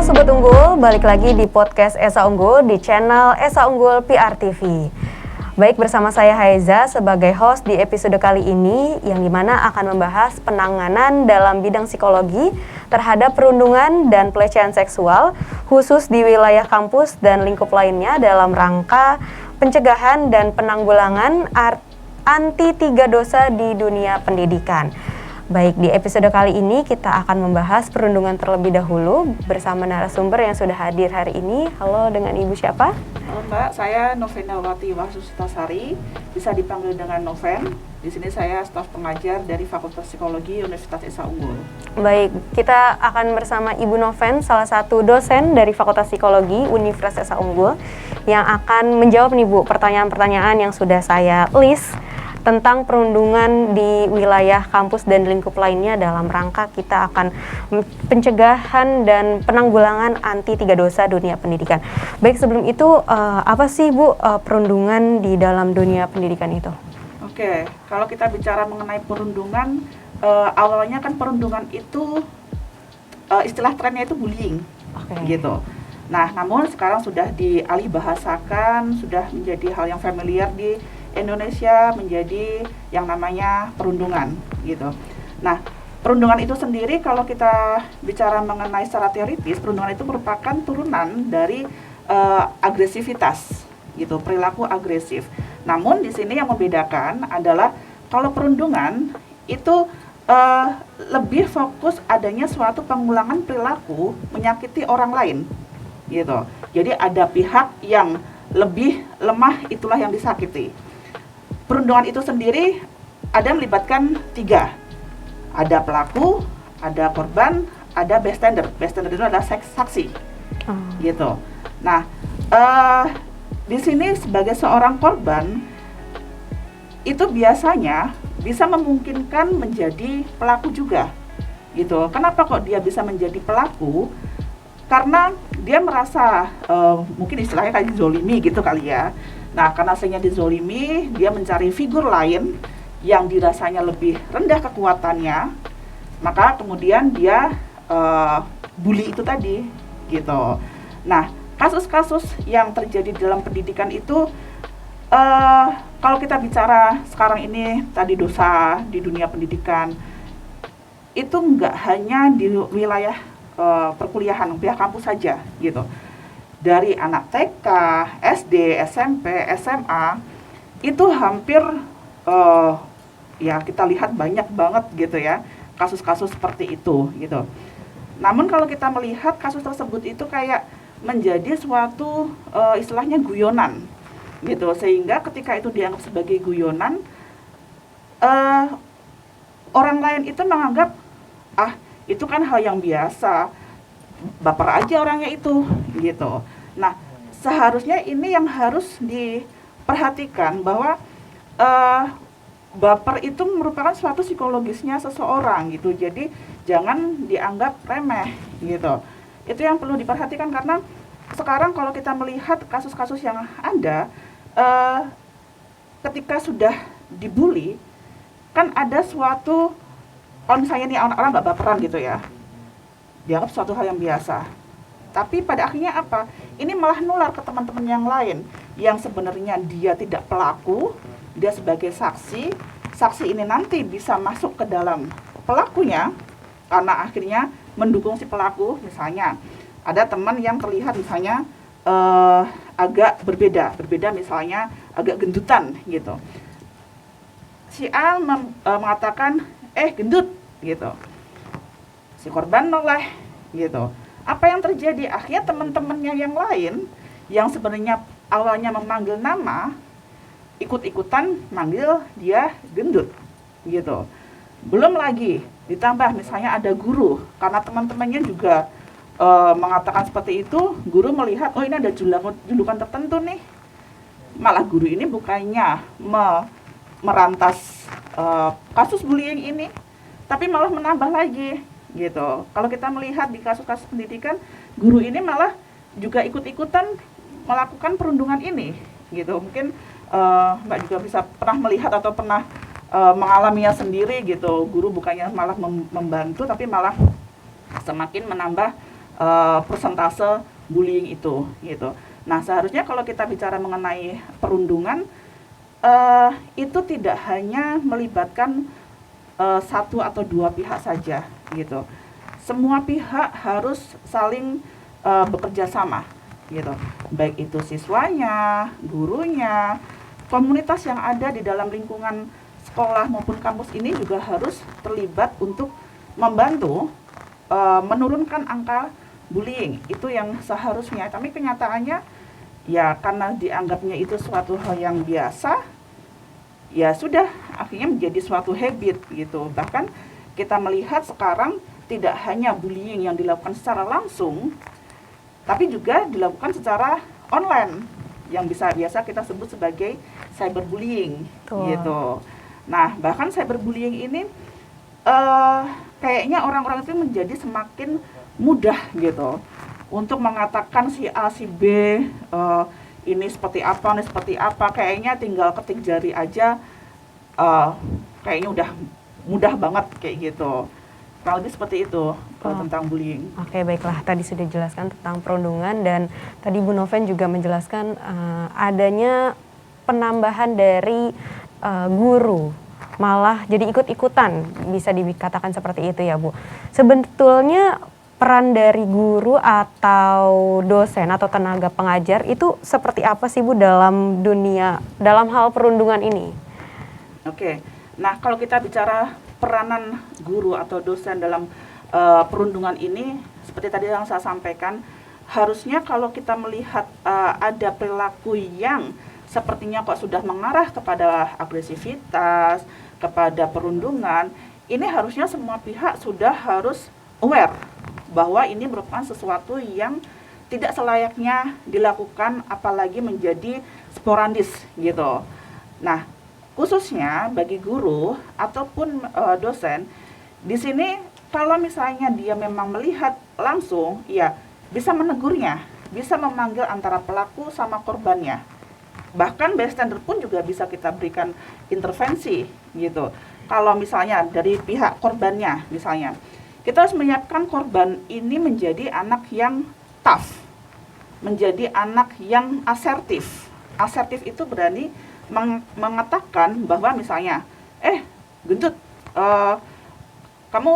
Sobat Unggul, balik lagi di podcast Esa Unggul di channel Esa Unggul PR TV. Baik, bersama saya Haiza sebagai host di episode kali ini yang dimana akan membahas penanganan dalam bidang psikologi terhadap perundungan dan pelecehan seksual khusus di wilayah kampus dan lingkup lainnya dalam rangka pencegahan dan penanggulangan anti 3 dosa di dunia pendidikan. Baik, di episode kali ini kita akan membahas perundungan terlebih dahulu bersama narasumber yang sudah hadir hari ini. Halo, dengan Ibu siapa? Halo Mbak, saya Novenawati Wahsusitasari, bisa dipanggil dengan Noven. Di sini saya staf pengajar dari Fakultas Psikologi Universitas Esa Unggul. Baik, kita akan bersama Ibu Noven, salah satu dosen dari Fakultas Psikologi Universitas Esa Unggul, yang akan menjawab nih Bu, pertanyaan-pertanyaan yang sudah saya list tentang perundungan di wilayah kampus dan lingkup lainnya dalam rangka kita akan pencegahan dan penanggulangan anti 3 dosa dunia pendidikan. Baik, sebelum itu apa sih Bu perundungan di dalam dunia pendidikan itu? Oke, kalau kita bicara mengenai perundungan, awalnya kan perundungan itu istilah trennya itu bullying, gitu. Nah, namun sekarang sudah dialih bahasakan, sudah menjadi hal yang familiar di Indonesia, menjadi yang namanya perundungan, gitu. Nah, perundungan itu sendiri kalau kita bicara mengenai secara teoritis, perundungan itu merupakan turunan dari agresivitas, gitu, perilaku agresif. Namun di sini yang membedakan adalah kalau perundungan itu lebih fokus adanya suatu pengulangan perilaku menyakiti orang lain, gitu. Jadi ada pihak yang lebih lemah, itulah yang disakiti. Perundungan itu sendiri ada melibatkan 3. Ada pelaku, ada korban, ada bystander. Bystander itu adalah saksi, gitu. Nah, di sini sebagai seorang korban itu biasanya bisa memungkinkan menjadi pelaku juga, gitu. Kenapa kok dia bisa menjadi pelaku? Karena dia merasa mungkin istilahnya kayak dizolimi gitu kali ya. Nah, karena seringnya dizolimi, dia mencari figur lain yang dirasanya lebih rendah kekuatannya, maka kemudian dia bully itu tadi, gitu. Nah, kasus-kasus yang terjadi dalam pendidikan itu, kalau kita bicara sekarang ini tadi dosa di dunia pendidikan, itu enggak hanya di wilayah perkuliahan, pihak kampus saja, gitu. Dari anak TK, SD, SMP, SMA, itu hampir ya kita lihat banyak banget gitu ya, kasus-kasus seperti itu, gitu. Namun kalau kita melihat kasus tersebut itu kayak menjadi suatu istilahnya guyonan, gitu. Sehingga ketika itu dianggap sebagai guyonan, orang lain itu menganggap, itu kan hal yang biasa, baper aja orangnya itu, gitu. Nah, seharusnya ini yang harus diperhatikan bahwa baper itu merupakan suatu psikologisnya seseorang, gitu. Jadi jangan dianggap remeh, gitu. Itu yang perlu diperhatikan karena sekarang kalau kita melihat kasus-kasus yang ada, ketika sudah dibully, kan ada suatu, kalau misalnya nih orang-orang nggak baperan gitu ya, dianggap suatu hal yang biasa. Tapi pada akhirnya apa? Ini malah nular ke teman-teman yang lain yang sebenarnya dia tidak pelaku, dia sebagai saksi. Saksi ini nanti bisa masuk ke dalam pelakunya karena akhirnya mendukung si pelaku. Misalnya ada teman yang terlihat misalnya agak berbeda misalnya agak gendutan gitu. Si A mengatakan gendut gitu. Si korban noleh gitu. Apa yang terjadi? Akhirnya teman-temannya yang lain yang sebenarnya awalnya memanggil nama ikut-ikutan manggil dia gendut gitu. Belum lagi ditambah misalnya ada guru, karena teman-temannya juga mengatakan seperti itu, guru melihat ini ada julukan tertentu nih. Malah guru ini bukannya merantas kasus bullying ini, tapi malah menambah lagi gitu. Kalau kita melihat di kasus-kasus pendidikan, guru ini malah juga ikut-ikutan melakukan perundungan ini gitu. Mungkin Mbak juga bisa pernah melihat atau pernah mengalaminya sendiri gitu. Guru bukannya malah membantu, tapi malah semakin menambah persentase bullying itu gitu. Nah, seharusnya kalau kita bicara mengenai perundungan, itu tidak hanya melibatkan satu atau dua pihak saja gitu. Semua pihak harus saling bekerja sama gitu. Baik itu siswanya, gurunya, komunitas yang ada di dalam lingkungan sekolah maupun kampus ini juga harus terlibat untuk membantu menurunkan angka bullying. Itu yang seharusnya. Tapi kenyataannya ya karena dianggapnya itu suatu hal yang biasa, ya sudah akhirnya menjadi suatu habit gitu. Bahkan kita melihat sekarang tidak hanya bullying yang dilakukan secara langsung, tapi juga dilakukan secara online yang biasa kita sebut sebagai cyberbullying gitu. Nah, bahkan cyberbullying ini kayaknya orang-orang itu menjadi semakin mudah gitu untuk mengatakan si A, si B, ini seperti apa, kayaknya tinggal ketik jari aja, kayaknya udah mudah banget kayak gitu. Kalau lebih seperti itu tentang bullying. Oke, baiklah. Tadi sudah dijelaskan tentang perundungan dan tadi Bu Noven juga menjelaskan adanya penambahan dari guru. Malah jadi ikut-ikutan, bisa dikatakan seperti itu ya Bu. Sebetulnya peran dari guru atau dosen atau tenaga pengajar itu seperti apa sih Bu dalam hal perundungan ini? Oke, nah kalau kita bicara peranan guru atau dosen dalam perundungan ini, seperti tadi yang saya sampaikan, harusnya kalau kita melihat ada perilaku yang sepertinya kok sudah mengarah kepada agresivitas, kepada perundungan, ini harusnya semua pihak sudah harus aware bahwa ini merupakan sesuatu yang tidak selayaknya dilakukan, apalagi menjadi sporadis gitu. Nah, khususnya bagi guru ataupun dosen, di sini kalau misalnya dia memang melihat langsung, ya bisa menegurnya, bisa memanggil antara pelaku sama korbannya. Bahkan bystander pun juga bisa kita berikan intervensi gitu. Kalau misalnya dari pihak korbannya misalnya, kita harus menyiapkan korban ini menjadi anak yang tough, menjadi anak yang asertif. Asertif itu berani mengatakan bahwa misalnya, gendut, kamu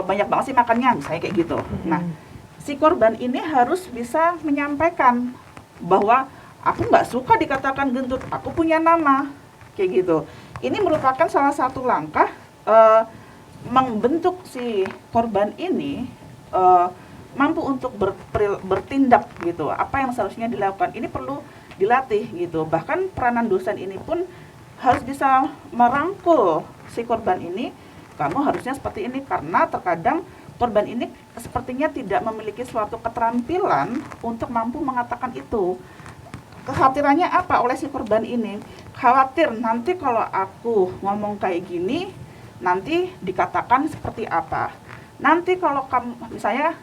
banyak banget sih makannya, misalnya kayak gitu. Nah, si korban ini harus bisa menyampaikan bahwa aku nggak suka dikatakan gendut, aku punya nama, kayak gitu. Ini merupakan salah satu langkah membentuk si korban ini mampu untuk bertindak gitu. Apa yang seharusnya dilakukan ini perlu dilatih gitu. Bahkan peranan dosen ini pun harus bisa merangkul si korban ini. Kamu harusnya seperti ini, karena terkadang korban ini sepertinya tidak memiliki suatu keterampilan untuk mampu mengatakan itu. Kekhawatirannya apa oleh si korban ini? Khawatir nanti kalau aku ngomong kayak gini, nanti dikatakan seperti apa. Nanti kalau kamu, misalnya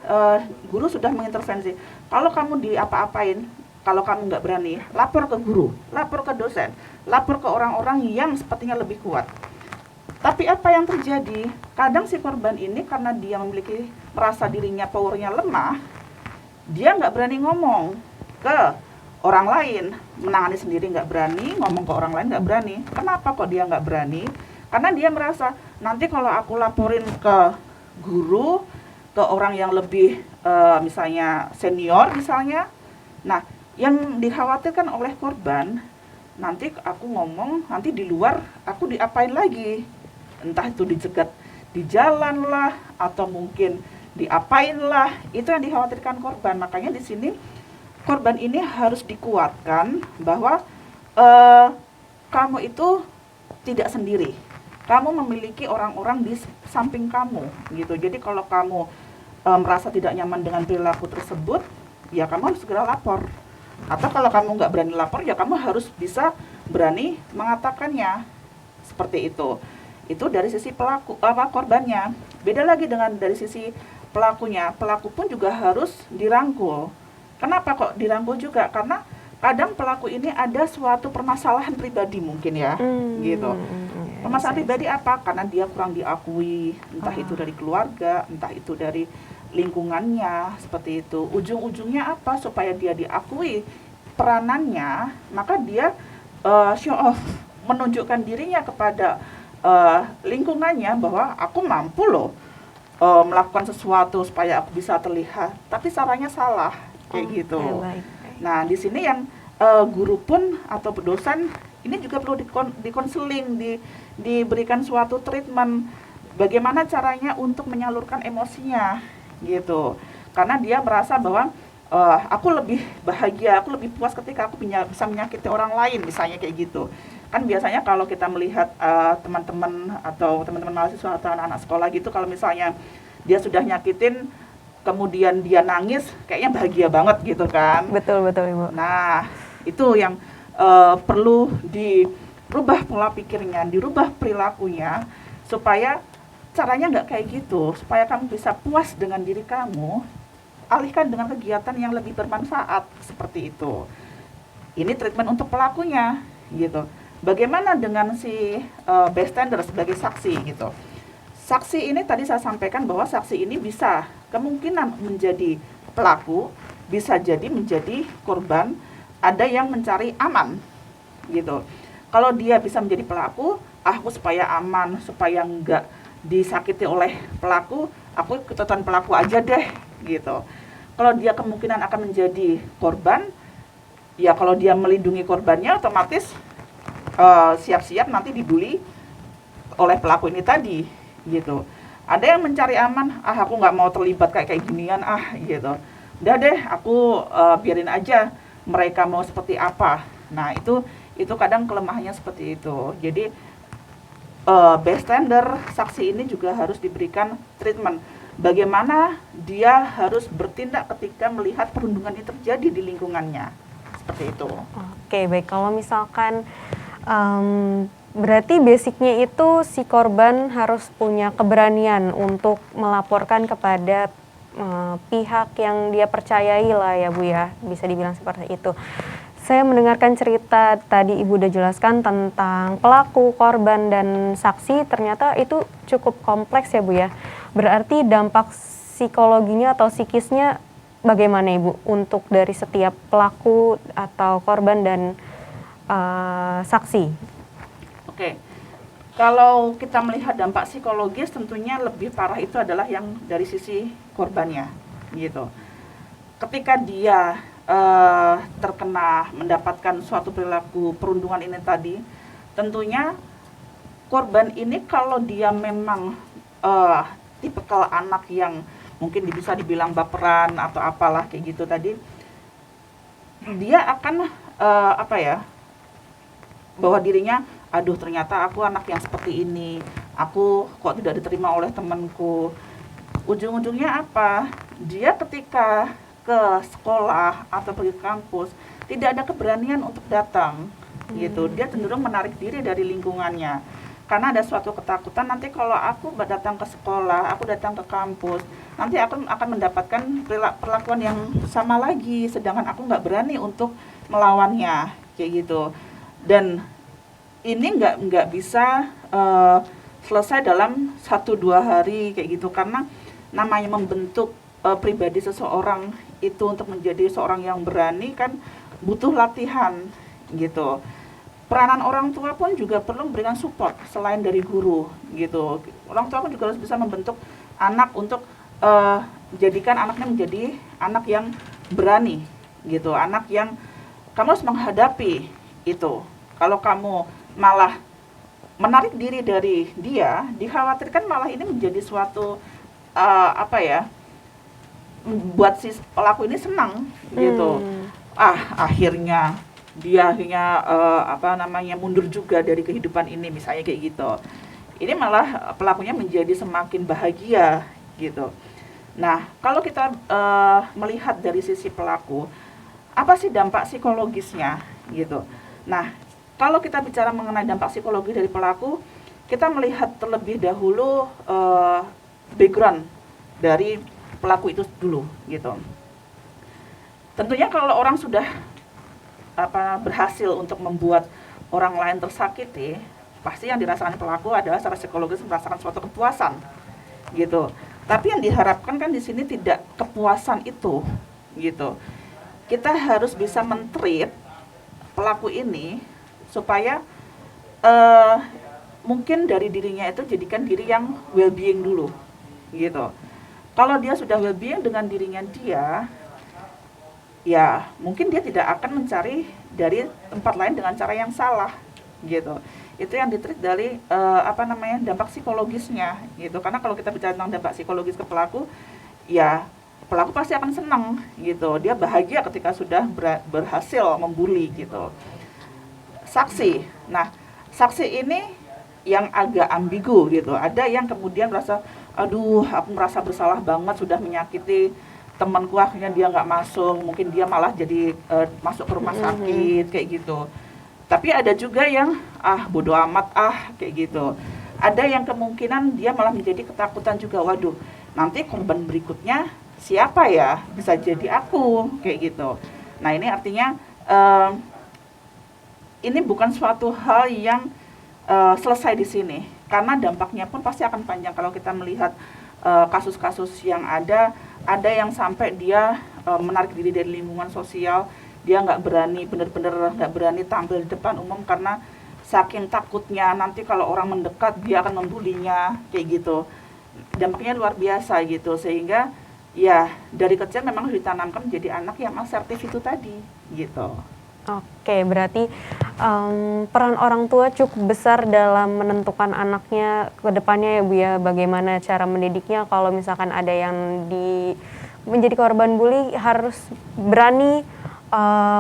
guru sudah mengintervensi, kalau kamu diapa-apain, kalau kamu nggak berani, lapor ke guru, lapor ke dosen, lapor ke orang-orang yang sepertinya lebih kuat. Tapi apa yang terjadi? Kadang si korban ini karena dia merasa dirinya powernya lemah, dia nggak berani ngomong ke orang lain, menangani sendiri nggak berani, ngomong ke orang lain nggak berani. Kenapa kok dia nggak berani? Karena dia merasa nanti kalau aku laporin ke guru, ke orang yang lebih misalnya senior misalnya, nah yang dikhawatirkan oleh korban, nanti aku ngomong, nanti di luar aku diapain lagi, entah itu dicegat di jalan lah, atau mungkin diapain lah, itu yang dikhawatirkan korban. Makanya di sini korban ini harus dikuatkan bahwa kamu itu tidak sendiri, kamu memiliki orang-orang di samping kamu gitu. Jadi kalau kamu merasa tidak nyaman dengan perilaku tersebut, ya kamu harus segera lapor. Atau kalau kamu nggak berani lapor, ya kamu harus bisa berani mengatakannya. Seperti itu. Itu dari sisi korbannya. Beda lagi dengan dari sisi pelakunya. Pelaku pun juga harus dirangkul. Kenapa kok dirangkul juga? Karena kadang pelaku ini ada suatu permasalahan pribadi mungkin ya, gitu. Permasalahan pribadi apa? Karena dia kurang diakui, entah itu dari keluarga, entah itu dari lingkungannya seperti itu. Ujung-ujungnya apa? Supaya dia diakui peranannya, maka dia show off, menunjukkan dirinya kepada lingkungannya bahwa aku mampu loh melakukan sesuatu supaya aku bisa terlihat, tapi caranya salah kayak gitu. Baik. Nah, di sini yang guru pun atau dosen ini juga perlu dikonseling, diberikan suatu treatment bagaimana caranya untuk menyalurkan emosinya gitu. Karena dia merasa bahwa aku lebih bahagia, aku lebih puas ketika aku bisa menyakiti orang lain, misalnya kayak gitu. Kan biasanya kalau kita melihat teman-teman atau teman-teman mahasiswa atau anak-anak sekolah gitu, kalau misalnya dia sudah nyakitin kemudian dia nangis, kayaknya bahagia banget gitu kan. Betul Ibu. Nah, itu yang perlu dirubah pola pikirnya, dirubah perilakunya, supaya caranya nggak kayak gitu, supaya kamu bisa puas dengan diri kamu, alihkan dengan kegiatan yang lebih bermanfaat, seperti itu. Ini treatment untuk pelakunya, gitu. Bagaimana dengan si bystander sebagai saksi, gitu. Saksi ini tadi saya sampaikan bahwa saksi ini bisa kemungkinan menjadi pelaku, bisa jadi menjadi korban, ada yang mencari aman, gitu. Kalau dia bisa menjadi pelaku, aku supaya aman, supaya enggak disakiti oleh pelaku, aku ikutan pelaku aja deh, gitu. Kalau dia kemungkinan akan menjadi korban, ya kalau dia melindungi korbannya, otomatis siap-siap nanti dibully oleh pelaku ini tadi, gitu. Ada yang mencari aman, aku nggak mau terlibat kayak ginian, gitu. Udah deh, aku biarin aja mereka mau seperti apa. Nah, itu kadang kelemahannya seperti itu. Jadi bystander saksi ini juga harus diberikan treatment. Bagaimana dia harus bertindak ketika melihat perundungan ini terjadi di lingkungannya, seperti itu. Oke, baik. Kalau misalkan berarti basicnya itu si korban harus punya keberanian untuk melaporkan kepada pihak yang dia percayai lah ya Bu ya, bisa dibilang seperti itu. Saya mendengarkan cerita tadi Ibu udah jelaskan tentang pelaku, korban, dan saksi, ternyata itu cukup kompleks ya Bu ya. Berarti dampak psikologinya atau psikisnya bagaimana Ibu untuk dari setiap pelaku atau korban dan saksi? Oke, kalau kita melihat dampak psikologis tentunya lebih parah itu adalah yang dari sisi korbannya, gitu. Ketika dia terkena mendapatkan suatu perilaku perundungan ini tadi, tentunya korban ini kalau dia memang tipikal anak yang mungkin bisa dibilang baperan atau apalah kayak gitu tadi, dia akan bahwa dirinya, aduh ternyata aku anak yang seperti ini, aku kok tidak diterima oleh temanku. Ujung-ujungnya apa? Dia ketika ke sekolah atau pergi ke kampus tidak ada keberanian untuk datang, gitu. Dia cenderung menarik diri dari lingkungannya karena ada suatu ketakutan, nanti kalau aku datang ke sekolah, aku datang ke kampus, nanti aku akan mendapatkan perlakuan yang sama lagi, sedangkan aku nggak berani untuk melawannya, kayak gitu. Dan ini nggak bisa selesai dalam 1-2 hari kayak gitu, karena namanya membentuk pribadi seseorang itu untuk menjadi seorang yang berani kan butuh latihan, gitu. Peranan orang tua pun juga perlu memberikan support selain dari guru, gitu. Orang tua pun juga harus bisa membentuk anak untuk jadikan anaknya menjadi anak yang berani, gitu. Anak yang kamu harus menghadapi itu. Kalau kamu malah menarik diri dari dia, dikhawatirkan malah ini menjadi suatu buat si pelaku ini senang, gitu. Akhirnya dia mundur juga dari kehidupan ini, misalnya kayak gitu. Ini malah pelakunya menjadi semakin bahagia, gitu. Nah, kalau kita melihat dari sisi pelaku, apa sih dampak psikologisnya, gitu. Nah, kalau kita bicara mengenai dampak psikologi dari pelaku, kita melihat terlebih dahulu background dari pelaku itu dulu, gitu. Tentunya kalau orang sudah berhasil untuk membuat orang lain tersakiti, pasti yang dirasakan pelaku adalah secara psikologis merasakan suatu kepuasan, gitu. Tapi yang diharapkan kan di sini tidak kepuasan itu, gitu. Kita harus bisa men-treat pelaku ini supaya mungkin dari dirinya itu jadikan diri yang well-being dulu, gitu. Kalau dia sudah well-being dengan dirinya dia, ya mungkin dia tidak akan mencari dari tempat lain dengan cara yang salah, gitu. Itu yang ditreat dari dampak psikologisnya, gitu. Karena kalau kita bicara tentang dampak psikologis ke pelaku, ya pelaku pasti akan senang, gitu. Dia bahagia ketika sudah berhasil membuli, gitu. Saksi, nah saksi ini yang agak ambigu, gitu. Ada yang kemudian merasa, aduh aku merasa bersalah banget sudah menyakiti temanku, akhirnya dia nggak masuk, mungkin dia malah jadi masuk ke rumah sakit, kayak gitu. Tapi ada juga yang bodo amat kayak gitu. Ada yang kemungkinan dia malah menjadi ketakutan juga, waduh nanti korban berikutnya siapa ya, bisa jadi aku, kayak gitu. Nah ini artinya ini bukan suatu hal yang selesai di sini, karena dampaknya pun pasti akan panjang. Kalau kita melihat kasus-kasus yang ada yang sampai dia menarik diri dari lingkungan sosial, dia nggak berani, benar-benar nggak berani tampil di depan umum karena saking takutnya nanti kalau orang mendekat dia akan membulinya, kayak gitu. Dampaknya luar biasa, gitu. Sehingga ya dari kecil memang harus ditanamkan menjadi anak yang asertif itu tadi, gitu. Oke, berarti peran orang tua cukup besar dalam menentukan anaknya ke depannya ya Bu ya, bagaimana cara mendidiknya. Kalau misalkan ada yang menjadi korban bully, harus berani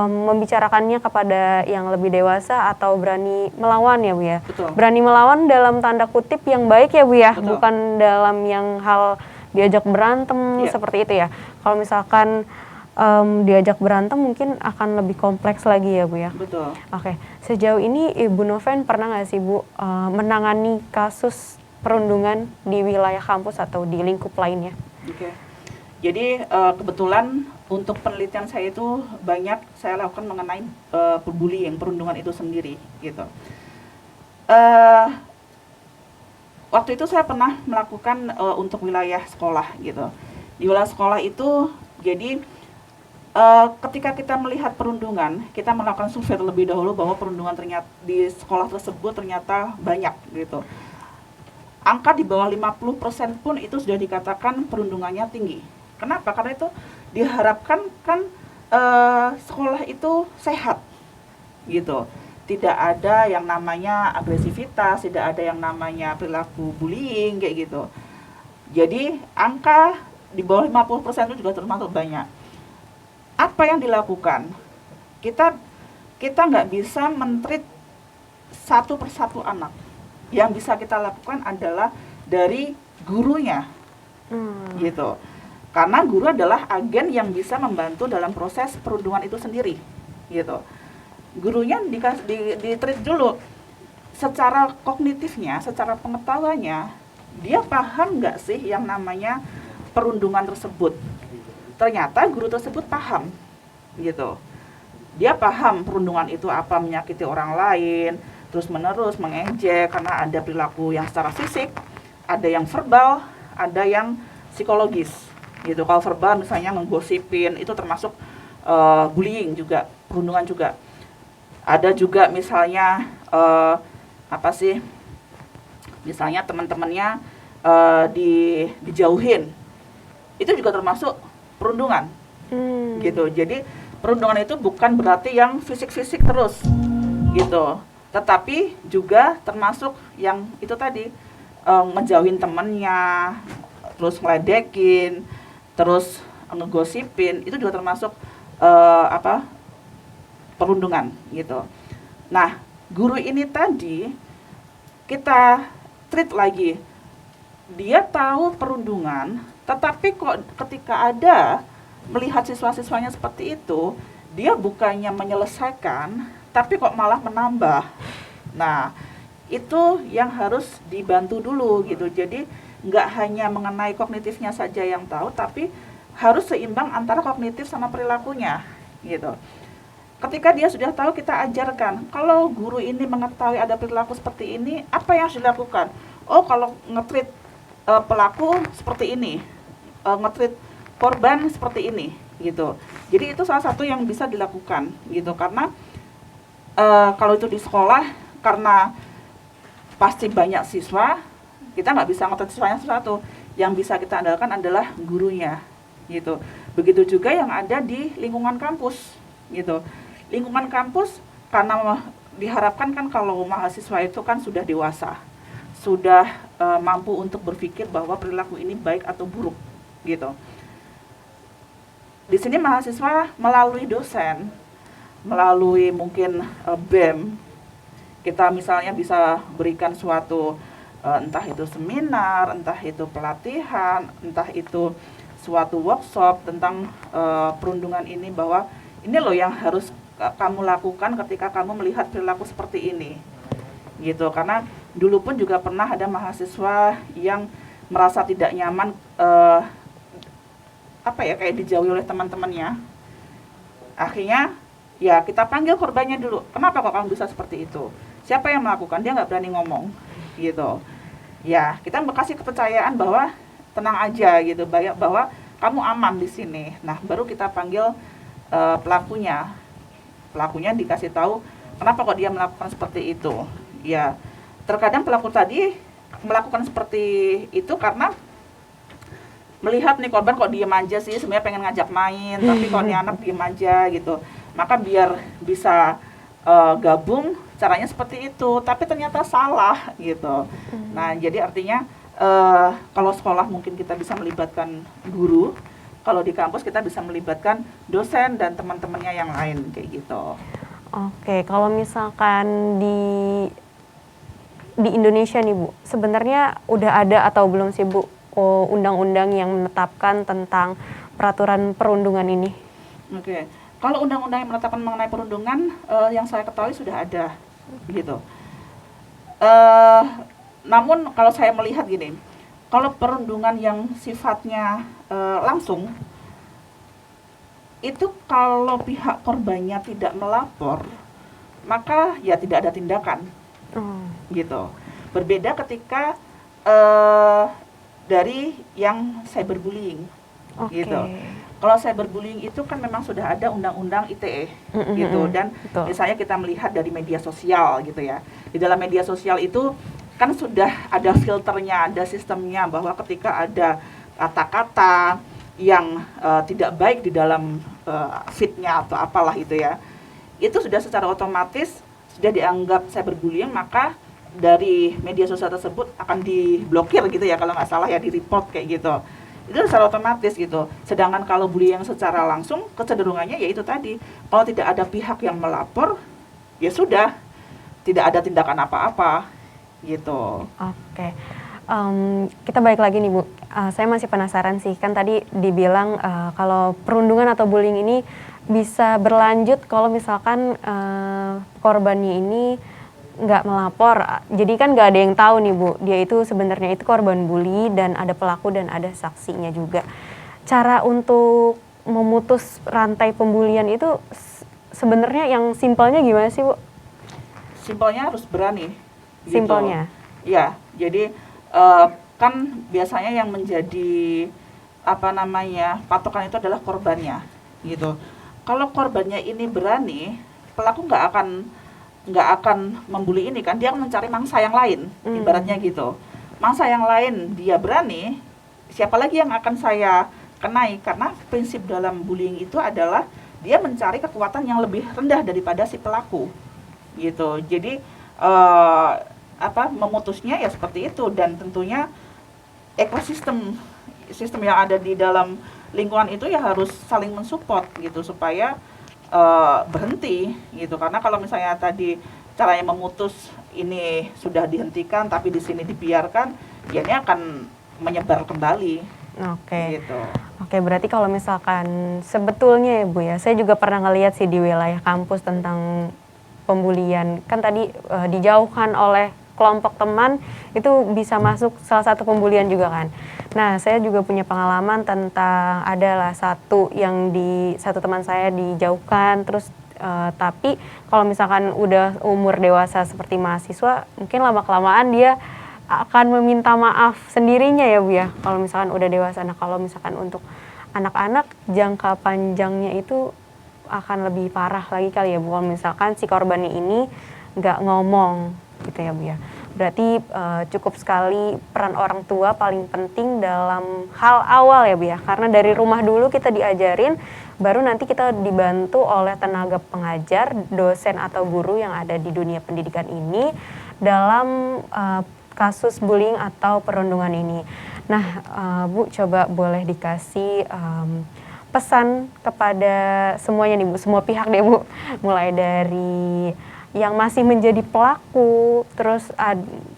membicarakannya kepada yang lebih dewasa atau berani melawan ya Bu ya. Betul. Berani melawan dalam tanda kutip yang baik ya Bu ya, Betul. bukan dalam yang hal diajak berantem seperti itu ya. Kalau misalkan diajak berantem mungkin akan lebih kompleks lagi ya Bu ya. Betul. Oke, sejauh ini Ibu Noven pernah nggak sih Bu menangani kasus perundungan di wilayah kampus atau di lingkup lainnya? Oke. Jadi kebetulan untuk penelitian saya itu banyak saya lakukan mengenai bullying, perundungan itu sendiri, gitu. Waktu itu saya pernah melakukan untuk wilayah sekolah, gitu. Di wilayah sekolah itu, jadi ketika kita melihat perundungan, kita melakukan survei terlebih dahulu bahwa perundungan ternyata di sekolah tersebut ternyata banyak, gitu. Angka di bawah 50% pun itu sudah dikatakan perundungannya tinggi. Kenapa? Karena itu diharapkan kan sekolah itu sehat, gitu. Tidak ada yang namanya agresivitas, tidak ada yang namanya perilaku bullying, kayak gitu. Jadi angka di bawah 50% itu juga termasuk banyak. Apa yang dilakukan? Kita nggak bisa men-treat satu persatu anak. Yang bisa kita lakukan adalah dari gurunya, gitu. Karena guru adalah agen yang bisa membantu dalam proses perundungan itu sendiri, gitu. Gurunya di-treat dulu secara kognitifnya, secara pengetahuannya, dia paham nggak sih yang namanya perundungan tersebut. Ternyata guru tersebut paham, gitu. Dia paham perundungan itu apa, menyakiti orang lain, terus menerus mengejek karena ada perilaku yang secara fisik, ada yang verbal, ada yang psikologis, gitu. Kalau verbal misalnya menggosipin, itu termasuk bullying juga, perundungan juga. Ada juga misalnya misalnya teman-temannya dijauhin, itu juga termasuk perundungan, gitu. Jadi perundungan itu bukan berarti yang fisik-fisik terus, gitu, tetapi juga termasuk yang itu tadi, ngejauhin temennya, terus ngeledekin, terus ngegosipin, itu juga termasuk perundungan, gitu. Nah, guru ini tadi kita treat lagi, dia tahu perundungan, tetapi kok ketika ada melihat siswa-siswanya seperti itu, dia bukannya menyelesaikan, tapi kok malah menambah. Nah, itu yang harus dibantu dulu, gitu. Jadi nggak hanya mengenai kognitifnya saja yang tahu, tapi harus seimbang antara kognitif sama perilakunya, gitu. Ketika dia sudah tahu, kita ajarkan, kalau guru ini mengetahui ada perilaku seperti ini, apa yang harus dilakukan? Oh, kalau nge-treat pelaku seperti ini, nge-treat korban seperti ini gitu. Jadi itu salah satu yang bisa dilakukan gitu, karena kalau itu di sekolah, karena pasti banyak siswa, kita nggak bisa nge-treat siswanya satu. Yang bisa kita andalkan adalah gurunya gitu. Begitu juga yang ada di lingkungan kampus gitu. Lingkungan kampus, karena diharapkan kan kalau mahasiswa itu kan sudah dewasa, sudah mampu untuk berpikir bahwa perilaku ini baik atau buruk gitu. Di sini mahasiswa melalui dosen, melalui mungkin BEM, kita misalnya bisa berikan suatu entah itu seminar, entah itu pelatihan, entah itu suatu workshop tentang perundungan ini, bahwa ini loh yang harus kamu lakukan ketika kamu melihat perilaku seperti ini gitu. Karena dulu pun juga pernah ada mahasiswa yang merasa tidak nyaman kayak dijauhi oleh teman-temannya. Akhirnya ya kita panggil korbannya dulu, kenapa kok kamu bisa seperti itu, siapa yang melakukan, dia nggak berani ngomong gitu. Ya kita kasih kepercayaan bahwa tenang aja gitu, bahwa kamu aman di sini. Nah baru kita panggil pelakunya dikasih tahu kenapa kok dia melakukan seperti itu. Ya terkadang pelaku tadi melakukan seperti itu karena melihat nih korban kok diem aja sih, sebenarnya pengen ngajak main, tapi kok nih anak diem aja gitu. Maka biar bisa gabung, caranya seperti itu, tapi ternyata salah gitu. Nah jadi artinya kalau sekolah mungkin kita bisa melibatkan guru, kalau di kampus kita bisa melibatkan dosen dan teman-temannya yang lain kayak gitu. Oke, kalau misalkan di Indonesia nih Bu, sebenarnya udah ada atau belum sih Bu undang-undang yang menetapkan tentang peraturan perundungan ini? Oke. Kalau undang-undang yang menetapkan mengenai perundungan, yang saya ketahui sudah ada, gitu. Namun kalau saya melihat gini, kalau perundungan yang sifatnya langsung, itu kalau pihak korbannya tidak melapor, maka ya tidak ada tindakan, gitu. Berbeda ketika dari yang cyberbullying, gitu. Kalau cyberbullying itu kan memang sudah ada undang-undang ITE, gitu. Dan misalnya kita melihat dari media sosial, gitu ya. Di dalam media sosial itu kan sudah ada filternya, ada sistemnya, bahwa ketika ada kata-kata yang tidak baik di dalam feed-nya atau apalah itu ya, itu sudah secara otomatis sudah dianggap cyberbullying, maka dari media sosial tersebut akan diblokir gitu ya, kalau nggak salah ya, di-report kayak gitu. Itu secara otomatis gitu. Sedangkan kalau bullying secara langsung, kecenderungannya ya itu tadi, kalau tidak ada pihak yang melapor, ya sudah, tidak ada tindakan apa-apa gitu. Oke. Kita balik lagi nih Bu, saya masih penasaran sih, kan tadi dibilang kalau perundungan atau bullying ini bisa berlanjut kalau misalkan korbannya ini nggak melapor. Jadi kan nggak ada yang tahu nih Bu, dia itu sebenarnya itu korban bully dan ada pelaku dan ada saksinya juga. Cara untuk memutus rantai pembulian itu sebenarnya yang simpelnya gimana sih Bu? Simpelnya harus berani. Gitu. Simpelnya? Ya, jadi kan biasanya yang menjadi patokan itu adalah korbannya, gitu. Kalau korbannya ini berani, pelaku nggak akan membuli ini kan, dia akan mencari mangsa yang lain, ibaratnya gitu. Mangsa yang lain dia berani, siapa lagi yang akan saya kenai? Karena prinsip dalam bullying itu adalah dia mencari kekuatan yang lebih rendah daripada si pelaku, gitu. Jadi memutusnya ya seperti itu, dan tentunya ekosistem yang ada di dalam lingkungan itu ya harus saling mensupport gitu supaya berhenti gitu. Karena kalau misalnya tadi caranya memutus ini sudah dihentikan tapi di sini dibiarkan, ya ini akan menyebar kembali. Gitu. Oke, berarti kalau misalkan sebetulnya ya Bu ya, saya juga pernah ngelihat sih di wilayah kampus tentang pembulian. Kan tadi dijauhkan oleh kelompok teman itu bisa masuk salah satu pembulian juga kan. Nah, saya juga punya pengalaman tentang adalah satu teman saya dijauhkan, terus tapi kalau misalkan udah umur dewasa seperti mahasiswa, mungkin lama-kelamaan dia akan meminta maaf sendirinya ya Bu ya, kalau misalkan udah dewasa. Nah kalau misalkan untuk anak-anak jangka panjangnya itu akan lebih parah lagi kali ya Bu, kalau misalkan si korban ini nggak ngomong gitu ya Bu ya. Berarti cukup sekali peran orang tua paling penting dalam hal awal ya Bu ya, karena dari rumah dulu kita diajarin, baru nanti kita dibantu oleh tenaga pengajar, dosen atau guru yang ada di dunia pendidikan ini dalam kasus bullying atau perundungan ini. Nah, Bu coba boleh dikasih pesan kepada semuanya nih Bu, semua pihak deh Bu, mulai dari yang masih menjadi pelaku, terus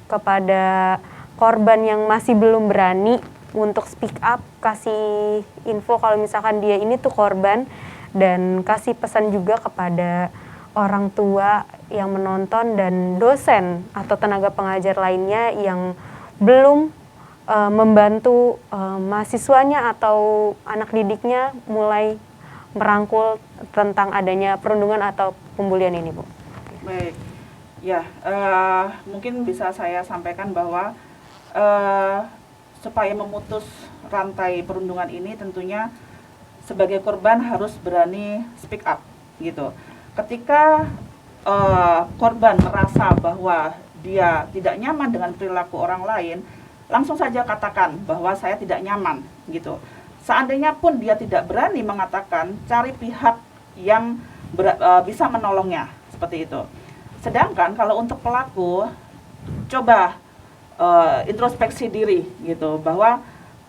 kepada korban yang masih belum berani untuk speak up, kasih info kalau misalkan dia ini tuh korban, dan kasih pesan juga kepada orang tua yang menonton dan dosen atau tenaga pengajar lainnya yang belum membantu mahasiswanya atau anak didiknya mulai merangkul tentang adanya perundungan atau pembulian ini, Bu. Baik, ya mungkin bisa saya sampaikan bahwa supaya memutus rantai perundungan ini tentunya sebagai korban harus berani speak up gitu. Ketika korban merasa bahwa dia tidak nyaman dengan perilaku orang lain, langsung saja katakan bahwa saya tidak nyaman gitu. Seandainya pun dia tidak berani mengatakan, cari pihak yang bisa menolongnya seperti itu. Sedangkan kalau untuk pelaku, coba introspeksi diri gitu, bahwa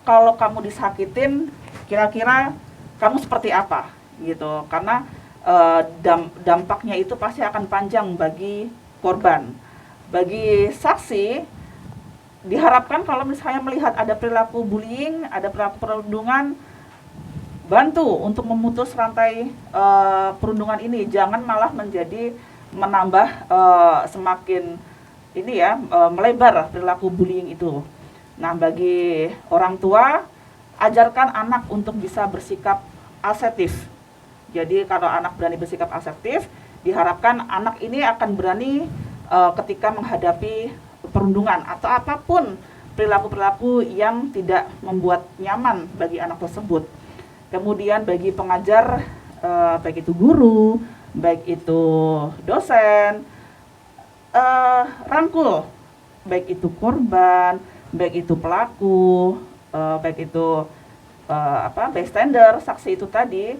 kalau kamu disakitin, kira-kira kamu seperti apa gitu, karena dampaknya itu pasti akan panjang bagi korban. Bagi saksi, diharapkan kalau misalnya melihat ada perilaku bullying, ada perilaku perundungan, bantu untuk memutus rantai perundungan ini. Jangan malah menambah semakin ini ya, melebar perilaku bullying itu. Nah, bagi orang tua, ajarkan anak untuk bisa bersikap asertif. Jadi kalau anak berani bersikap asertif, diharapkan anak ini akan berani ketika menghadapi perundungan atau apapun perilaku-perilaku yang tidak membuat nyaman bagi anak tersebut. Kemudian bagi pengajar, baik itu guru, baik itu dosen, rangkul, baik itu korban, baik itu pelaku, baik itu bystander, saksi itu tadi,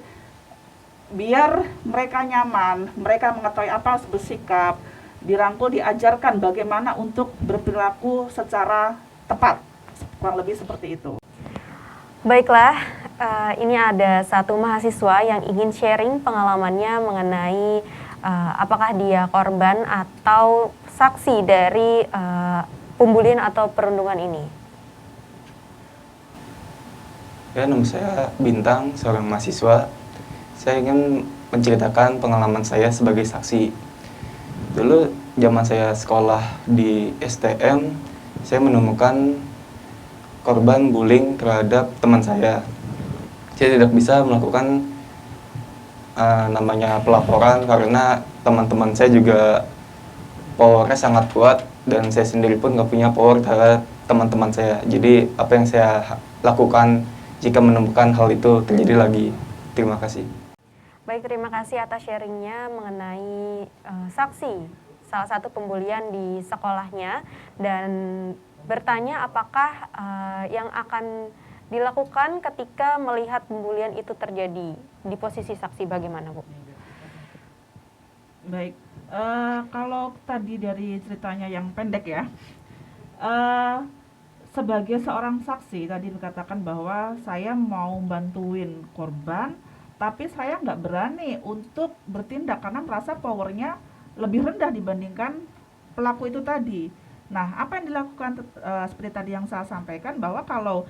biar mereka nyaman, mereka mengetahui apa harus bersikap, dirangkul, diajarkan bagaimana untuk berperilaku secara tepat, kurang lebih seperti itu. Baiklah, ini ada satu mahasiswa yang ingin sharing pengalamannya mengenai apakah dia korban atau saksi dari pembulian atau perundungan ini. Ya, nama saya Bintang, seorang mahasiswa. Saya ingin menceritakan pengalaman saya sebagai saksi. Dulu zaman saya sekolah di STM, saya menemukan korban bullying terhadap teman saya. Saya tidak bisa melakukan namanya pelaporan karena teman-teman saya juga powernya sangat kuat dan saya sendiri pun nggak punya power terhadap teman-teman saya. Jadi apa yang saya lakukan jika menemukan hal itu terjadi lagi? Terima kasih. Baik, terima kasih atas sharingnya mengenai saksi salah satu pembulian di sekolahnya dan bertanya apakah yang akan dilakukan ketika melihat pembulian itu terjadi. Di posisi saksi bagaimana, Bu? Baik, kalau tadi dari ceritanya yang pendek ya, sebagai seorang saksi tadi dikatakan bahwa saya mau bantuin korban, tapi saya nggak berani untuk bertindak karena merasa powernya lebih rendah dibandingkan pelaku itu tadi. Nah, apa yang dilakukan seperti tadi yang saya sampaikan, bahwa kalau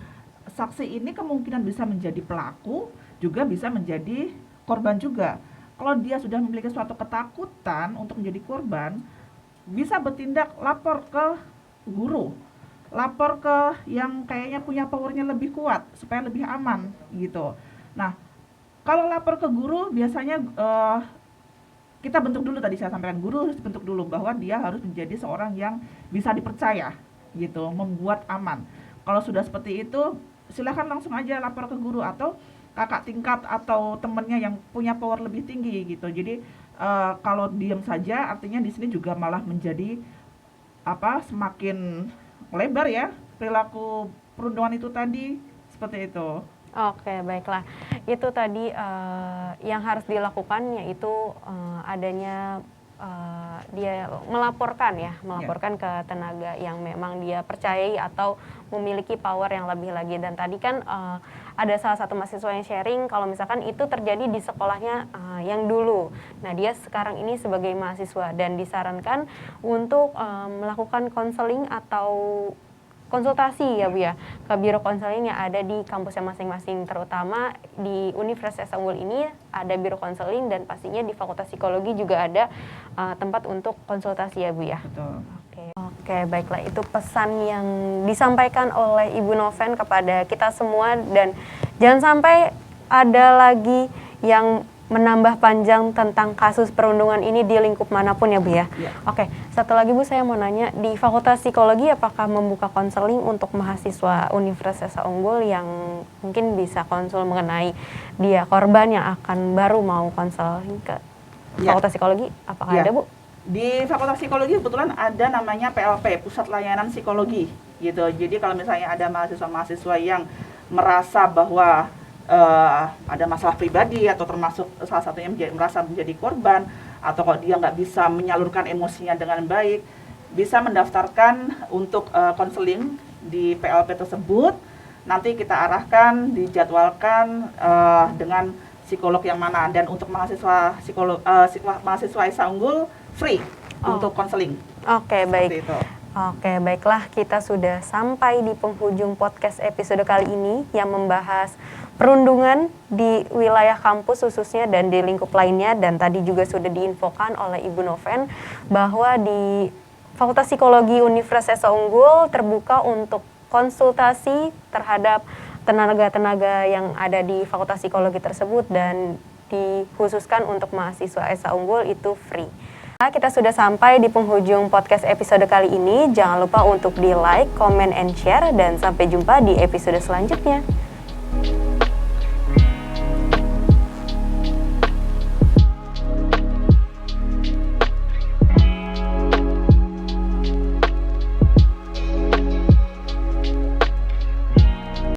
saksi ini kemungkinan bisa menjadi pelaku, juga bisa menjadi korban juga. Kalau dia sudah memiliki suatu ketakutan untuk menjadi korban, bisa bertindak lapor ke guru, lapor ke yang kayaknya punya powernya lebih kuat supaya lebih aman gitu. Nah, kalau lapor ke guru biasanya kita bentuk dulu, tadi saya sampaikan guru harus bentuk dulu bahwa dia harus menjadi seorang yang bisa dipercaya gitu, membuat aman. Kalau sudah seperti itu, silakan langsung aja lapor ke guru atau kakak tingkat atau temennya yang punya power lebih tinggi gitu. Jadi kalau diam saja, artinya di sini juga malah menjadi semakin lebar ya perilaku perundungan itu tadi, seperti itu. Oke, baiklah. Itu tadi yang harus dilakukan yaitu adanya dia melaporkan ke tenaga yang memang dia percayai atau memiliki power yang lebih lagi. Dan tadi kan ada salah satu mahasiswa yang sharing kalau misalkan itu terjadi di sekolahnya yang dulu. Nah, dia sekarang ini sebagai mahasiswa dan disarankan untuk melakukan konseling atau konsultasi ya Bu ya, ke biro konseling yang ada di kampusnya masing-masing, terutama di Universitas Esa Unggul ini ada biro konseling dan pastinya di Fakultas Psikologi juga ada tempat untuk konsultasi ya Bu ya. Betul. Oke, baiklah, itu pesan yang disampaikan oleh Ibu Noven kepada kita semua dan jangan sampai ada lagi yang menambah panjang tentang kasus perundungan ini di lingkup manapun ya Bu ya. Ya. Oke, satu lagi Bu, saya mau nanya, di Fakultas Psikologi apakah membuka konseling untuk mahasiswa Universitas Esa Unggul yang mungkin bisa konsul mengenai dia korban yang akan baru mau konseling ke Fakultas Psikologi? Apakah ada Bu? Di Fakultas Psikologi kebetulan ada namanya PLP, Pusat Layanan Psikologi gitu. Jadi kalau misalnya ada mahasiswa-mahasiswa yang merasa bahwa ada masalah pribadi atau termasuk salah satunya merasa menjadi korban atau kalau dia nggak bisa menyalurkan emosinya dengan baik, bisa mendaftarkan untuk konseling di PLP tersebut. Nanti kita arahkan, dijadwalkan dengan psikolog yang mana, dan untuk mahasiswa mahasiswa Esa Unggul free untuk konseling. Oke, baik. Itu. Oke, baiklah, kita sudah sampai di penghujung podcast episode kali ini yang membahas perundungan di wilayah kampus khususnya dan di lingkup lainnya. Dan tadi juga sudah diinfokan oleh Ibu Noven bahwa di Fakultas Psikologi Universitas Esa Unggul terbuka untuk konsultasi terhadap tenaga-tenaga yang ada di Fakultas Psikologi tersebut dan dikhususkan untuk mahasiswa Esa Unggul itu free. Nah, kita sudah sampai di penghujung podcast episode kali ini. Jangan lupa untuk di like, comment, and share dan sampai jumpa di episode selanjutnya.